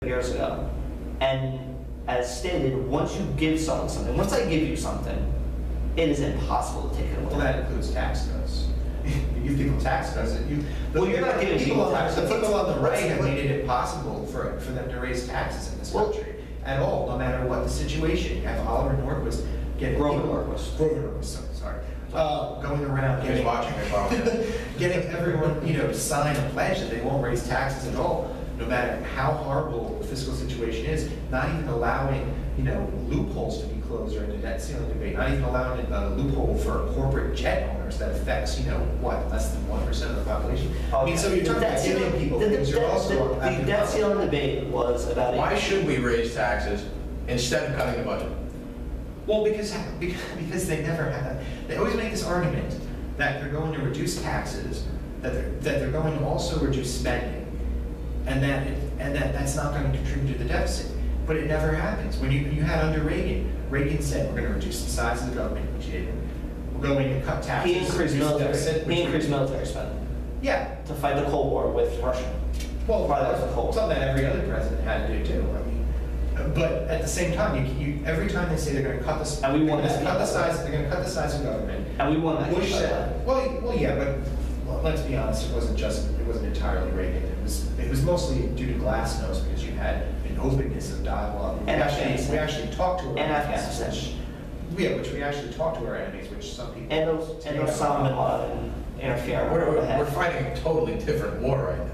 years ago. And as stated, once you give someone something, once I give you something, it is impossible to take it away. Well, that includes tax cuts. You give people tax cuts. You're not giving people tax cuts. The people on the right have made it impossible for them to raise taxes in this country at all, no matter what the situation. You have Oliver Norquist getting Grover Norquist, sorry. Going around getting everyone, to sign a pledge that they won't raise taxes at all, no matter how horrible the fiscal situation is, not even allowing, loopholes to be closed during the debt ceiling debate, not even allowing a loophole for corporate jet owners that affects, less than 1% of the population. Okay. I mean, so you're talking about giving people things, you're also... The debt ceiling debate was about... Why should we raise taxes instead of cutting the budget? Well, because they never have. They always make this argument that they're going to reduce taxes, that they're going to also reduce spending, and that's not going to contribute to the deficit. But it never happens. When you had under Reagan said we're going to reduce the size of the government, which he didn't. We're going to cut taxes. He increased military spending. Yeah. To fight the Cold War with Russia. Well, that was the Cold War. Something that every other president had to do too. I mean, but at the same time, you every time they say they're going to cut the and we want they're going to cut the size of government. And we won that. Bush said, well, yeah, but let's be honest, it wasn't entirely Reagan. It was mostly due to glasnost because you had an openness of dialogue. We actually talked to our enemies, which we actually talked to our enemies, which some people and Osama bin Laden interfering. We're fighting a totally different war right now.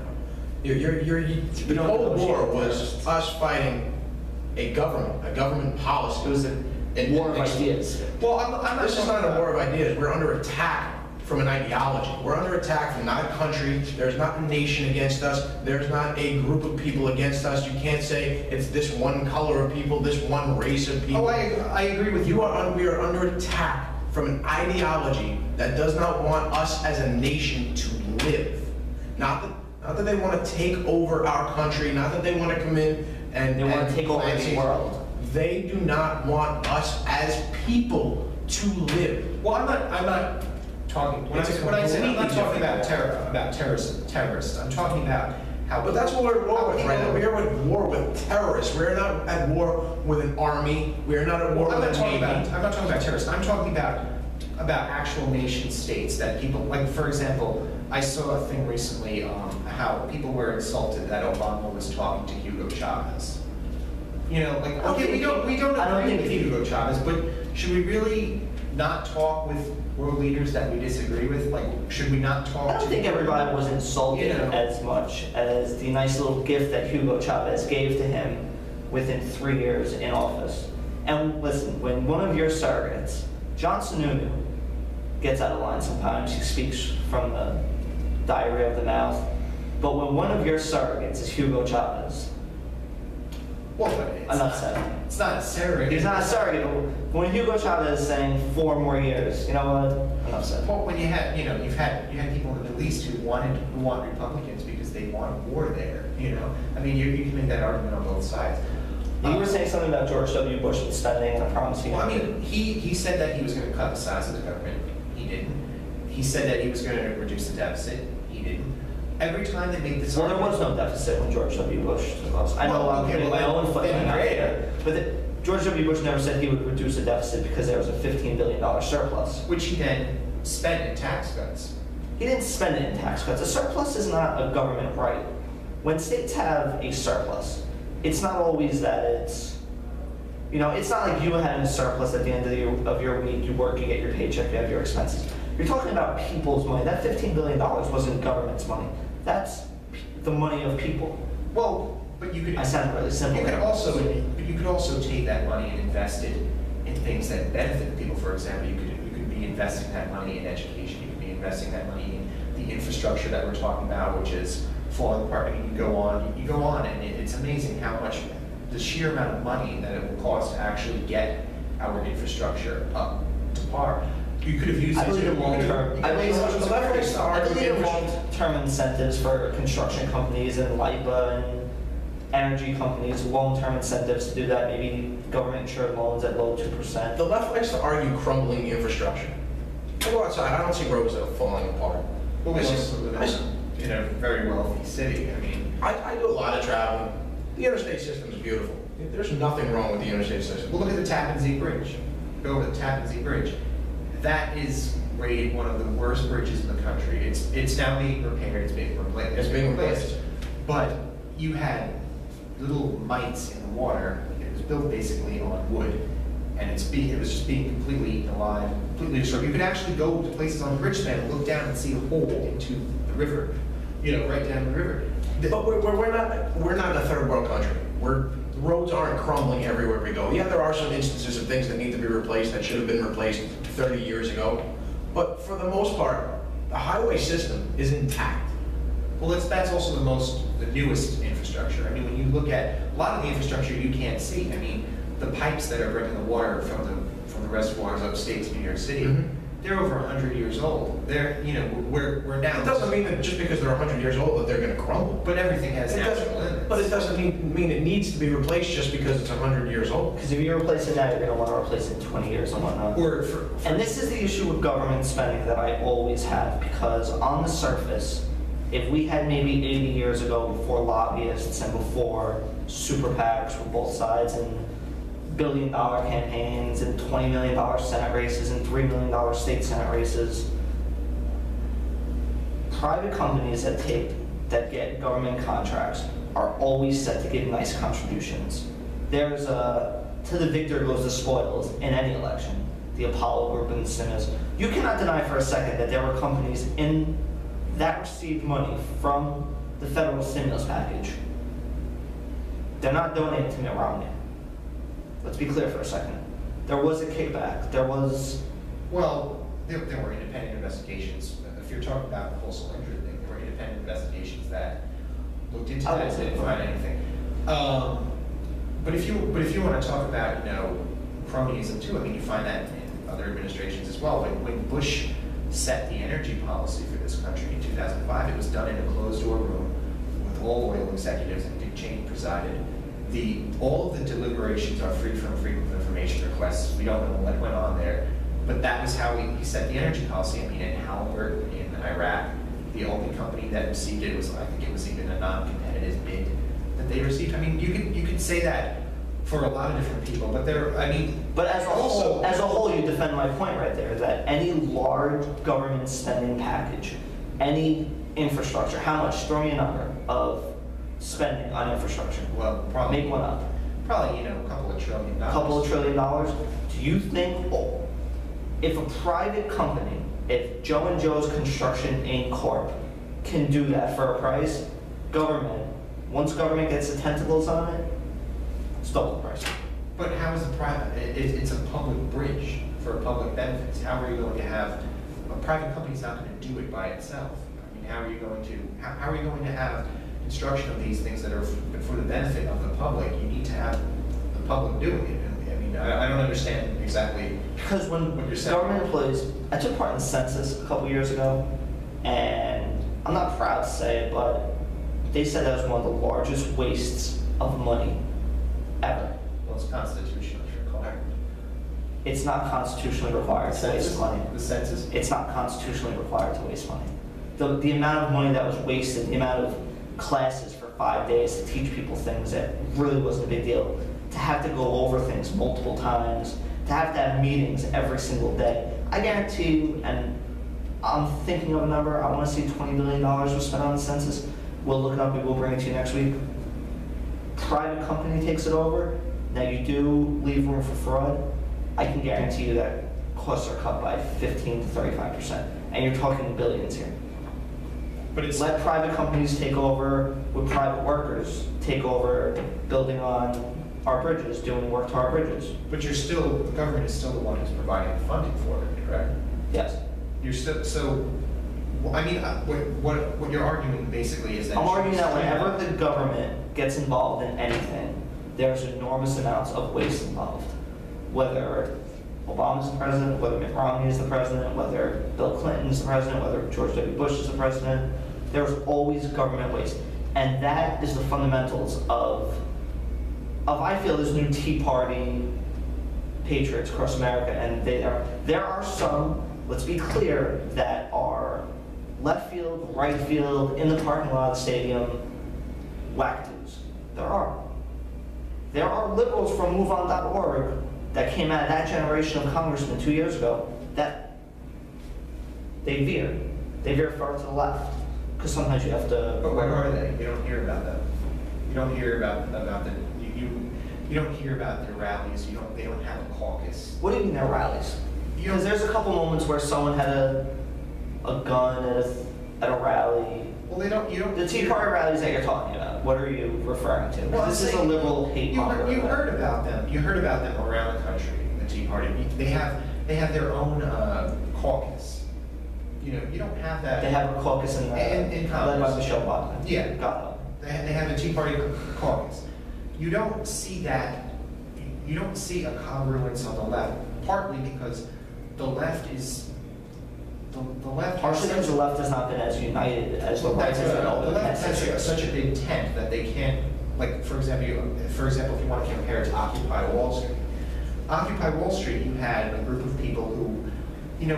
The Cold War was us fighting a government policy. It was a war of ideas. Well, this is not a war of ideas. We're under attack from an ideology. We're under attack from not a country. There's not a nation against us. There's not a group of people against us. You can't say it's this one color of people, this one race of people. Oh, I agree with you. We are under attack from an ideology that does not want us as a nation to live. Not that they want to take over our country, not that they want to come in and they want to take over the world. They do not want us as people to live. Well, I'm not talking. When I say I'm not talking about terrorists. I'm talking about how. But that's what we're at war with right now. We are at war with terrorists. We're not at war with an army. We are not at war with a navy. I'm not talking about terrorists. I'm talking about actual nation states that people, like for example, I saw a thing recently how people were insulted that Obama was talking to Hugo Chavez. Okay, we don't agree with Hugo Chavez, but should we really not talk with world leaders that we disagree with? Like, should we not talk? I don't think everybody was insulted as much as the nice little gift that Hugo Chavez gave to him within 3 years in office. And listen, when one of your surrogates, John Sununu, gets out of line sometimes, he speaks from the diarrhea of the mouth, but when one of your surrogates is Hugo Chavez, enough said. It's not a surrogate. He's not a surrogate. When Hugo Chavez is saying 4 more years, you know what? Enough said. Well, when you had people in the Middle East who want Republicans because they want war there. I mean, you can make that argument on both sides. You were saying something about George W. Bush and spending, and I promise you. Well, I mean, he said that he was going to cut the size of the government. He didn't. He said that he was going to reduce the deficit. He didn't. Every time they make this there was no deficit when George W. Bush took office. I know I'm putting my own foot in there, but George W. Bush never said he would reduce the deficit because there was a $15 billion surplus. Which he then spent in tax cuts. He didn't spend it in tax cuts. A surplus is not a government right. When states have a surplus, it's not always that it's not like you had a surplus at the end of your week, you work, you get your paycheck, you have your expenses. You're talking about people's money. That $15 billion wasn't government's money. That's the money of people. Well, but you could. I sound really simple. You could also take that money and invest it in things that benefit people. For example, you could be investing that money in education. You could be investing that money in the infrastructure that we're talking about, which is falling apart. I mean, you go on, and it's amazing how much the sheer amount of money that it will cost to actually get our infrastructure up to par. You could have used it. I believe in long-term incentives for construction companies and LIPA and energy companies, long-term incentives to do that, maybe government-insured loans at low 2%. The left likes to argue crumbling infrastructure. I go outside, I don't see roads that are falling apart. Well, we also live in a very wealthy city. I mean, I do a lot of traveling. The interstate system is beautiful. There's nothing wrong with the interstate system. Well, look at the Tappan Zee Bridge. Go over the Tappan Zee Bridge. That is rated one of the worst bridges in the country. It's now being repaired. It's being replaced. It's being replaced. But you had little mites in the water. It was built basically on wood, and it was just being completely eaten alive, completely destroyed. You could actually go to places on the bridge span and look down and see a hole into the river, right down the river. But we're not a third world country. The roads aren't crumbling everywhere we go. Yeah, there are some instances of things that need to be replaced that should have been replaced 30 years ago. But for the most part, the highway system is intact. Well, that's also the newest infrastructure. I mean, when you look at a lot of the infrastructure you can't see. I mean, the pipes that are bringing the water from the reservoirs upstate to New York City, they're over 100 years old. They're, we're now. It doesn't mean that just because they're 100 years old that they're going to crumble. But everything has natural limits. But it doesn't mean it needs to be replaced just because it's 100 years old. Because if you replace it now, you're going to want to replace it in 20 years and whatnot. And this is the issue with government spending that I always have, because on the surface, if we had maybe 80 years ago, before lobbyists and before super PACs for both sides and billion-dollar campaigns and $20 million Senate races and $3 million state Senate races, private companies that get government contracts are always set to give nice contributions. There's to the victor goes the spoils in any election. The Apollo Group and the Siemens. You cannot deny for a second that there were companies that received money from the federal stimulus package. They're not donating to Mitt Romney. Let's be clear for a second. There was a kickback. There was... Well, there were independent investigations. If you're talking about the whole cylinder thing, there were independent investigations that looked into that and didn't find anything. But if you want to talk about, cronyism too, I mean, you find that in other administrations as well. When Bush set the energy policy for this country in 2005, it was done in a closed-door room with all oil executives, and Dick Cheney presided. All of the deliberations are free from Freedom of Information requests. We don't know what went on there, but that was how he set the energy policy. I mean, in Halliburton in Iraq, the only company that received it was, I think it was even a non-competitive bid that they received. I mean, you could say that for a lot of different people, but But as a whole, you defend my point right there, that any large government spending package, any infrastructure, how much, throw me a number of spending on infrastructure. Well, probably. Make one up. Probably, a couple of $1 trillion. A couple of $1 trillion. Do you think, if a private company, if Joe and Joe's Construction Inc. Corp. can do that for a price, once government gets the tentacles on it, it's double the price. But how is the private? It's a public bridge for public benefits. How are you going to have a private company's not going to do it by itself? I mean, how are you going to have construction of these things that are for the benefit of the public? You need to have the public doing it. I mean, I don't understand exactly. Because when government employees, I took part in the census a couple years ago, and I'm not proud to say it, but they said that was one of the largest wastes of money ever. Well, it's constitutionally required. It's not constitutionally required to waste money. The census? It's not constitutionally required to waste money. The amount of money that was wasted, the amount of classes for 5 days to teach people things that really wasn't a big deal, to have to go over things multiple times, to have meetings every single day. I guarantee you, and I'm thinking of a number, I want to see $20 billion was spent on the census. We'll look it up and we'll bring it to you next week. Private company takes it over. Now you do leave room for fraud. I can guarantee you that costs are cut by 15 to 35%. And you're talking billions here. But let private companies take over with private workers, take over building on our bridges, doing work to our bridges. But the government is still the one who's providing the funding for it, correct? Yes. You're still, so, I mean, what you're arguing basically is that... I'm arguing that whenever the government gets involved in anything, there's enormous amounts of waste involved. Whether Obama's the president, whether Mitt Romney is the president, whether Bill Clinton is the president, whether George W. Bush is the president, there's always government waste. And that is the fundamentals of I feel, this new Tea Party patriots across America. And there are some, let's be clear, that are left field, right field, in the parking lot of the stadium, wackadoos. There are. There are liberals from MoveOn.org that came out of that generation of congressmen 2 years ago that they veer. They veer far to the left. Because sometimes you have to... But where are they? You don't hear about them. You don't hear about the, you don't hear about their rallies. They don't have a caucus. What do you mean their rallies? Because there's a couple moments where someone had a gun at a rally. Well, you don't. The Tea Party rallies that you're talking about, what are you referring to? Well, this is a liberal hate monger. You heard about them. You heard about them around the country. The Tea Party. They have their own caucus. You don't have that. They have a caucus in Congress. led by Michelle Bachmann. Yeah. Got it. They have a Tea Party caucus. You don't see that. You don't see a congruence on the left. Partly because the left is. The left. Partially because the left has not been as united as the right has been over the the left past 6 has years. such a big tent that they can't. Like for example, if you want to compare it to Occupy Wall Street. Occupy Wall Street, you had a group of people who,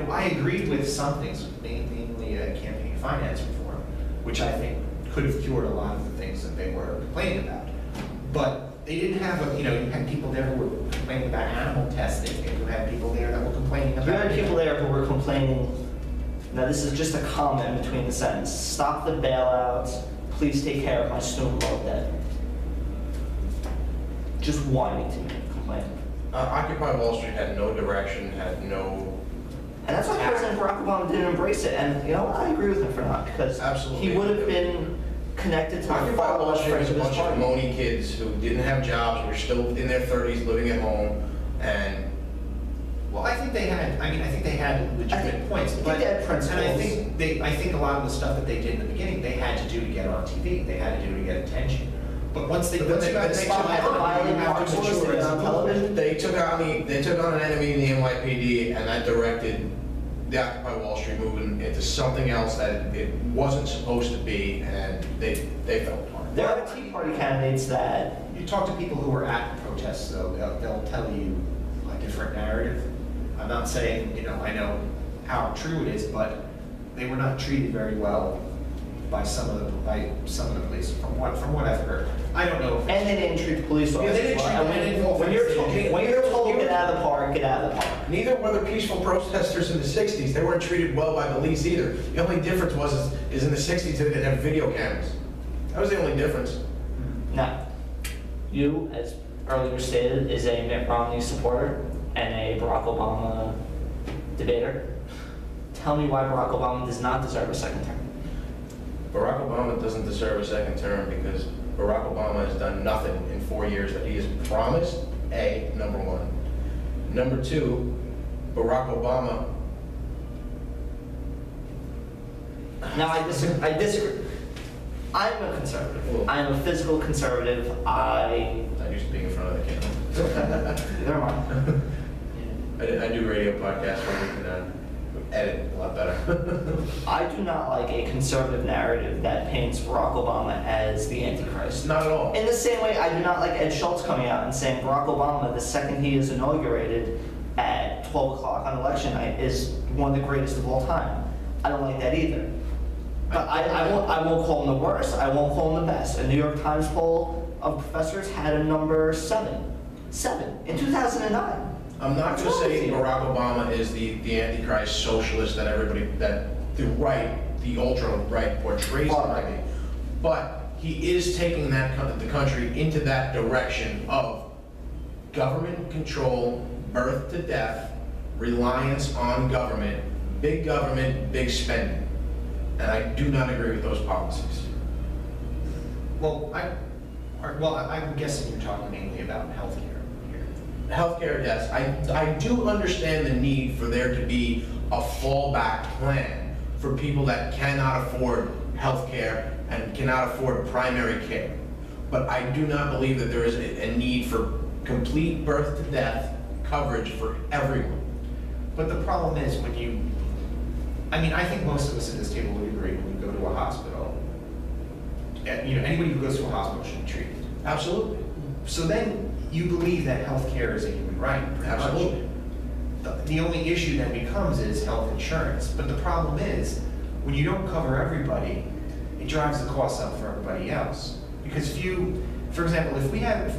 I agreed with some things, mainly campaign finance reform, which I think could have cured a lot of the things that they were complaining about. But they didn't have you had people there who were complaining about animal testing, and you had people there that were complaining about... You had people there who were complaining. Now this is just a comment between the sentence. Stop the bailouts. Please take care of my student loan debt. Just whining to me, complaining. Occupy Wall Street had no direction, had no... And that's why President Barack Obama didn't embrace it. And I agree with him for not, because Absolutely. he would have been connected to the Occupy far Wall left Street was friends a of his bunch of party. moany kids who didn't have jobs, were still in their 30s, living at home, and... Well, I think they had legitimate points, they had principles. and I think a lot of the stuff that they did in the beginning, they had to do to get on TV. They had to do to get attention. But once you got the spotlight on you, you have to mature as a television. They took on an enemy in the NYPD, and that directed the Occupy Wall Street movement into something else that it wasn't supposed to be, and they fell apart. There are Tea Party candidates that... You talk to people who were at the protests, though, they'll tell you a different narrative. I'm not saying, I know how true it is, but they were not treated very well by some of the police, from what I've heard. I don't know. And they didn't treat the police officers. Yeah, they didn't treat well. them any When you're told get out of the park, get out of the park. Neither were the peaceful protesters in the 60s. They weren't treated well by police either. The only difference is in the 60s they didn't have video cameras. That was the only difference. Now, you, as earlier stated, is a Mitt Romney supporter and a Barack Obama debater. Tell me why Barack Obama does not deserve a second term. Barack Obama doesn't deserve a second term because Barack Obama has done nothing in 4 years that he has promised, number one. Number two, Barack Obama... Now, I disagree. I'm a conservative. I'm a physical conservative. I'm used to being in front of the camera. Never mind. I do radio podcasts where we can edit a lot better. I do not like a conservative narrative that paints Barack Obama as the Antichrist. Not at all. In the same way, I do not like Ed Schultz coming out and saying Barack Obama, the second he is inaugurated at 12 o'clock on election night, is one of the greatest of all time. I don't like that either. But I won't call him the worst. I won't call him the best. A New York Times poll of professors had him number 7 in 2009. I'm not going to say Barack Obama is the Antichrist socialist that the right, the ultra-right portrays him to be. But he is taking the country into that direction of government control, birth to death, reliance on government, big spending. And I do not agree with those policies. Well, I'm guessing you're talking mainly about healthcare. Healthcare, yes. I do understand the need for there to be a fallback plan for people that cannot afford healthcare and cannot afford primary care. But I do not believe that there is a need for complete birth to death coverage for everyone. But the problem is I think most of us at this table would agree when we go to a hospital, anybody who goes to a hospital should be treated. Absolutely. So then you believe that healthcare is a human right, pretty Absolutely. much. The only issue then becomes is health insurance. But the problem is, when you don't cover everybody, it drives the costs up for everybody else. Because for example, if we had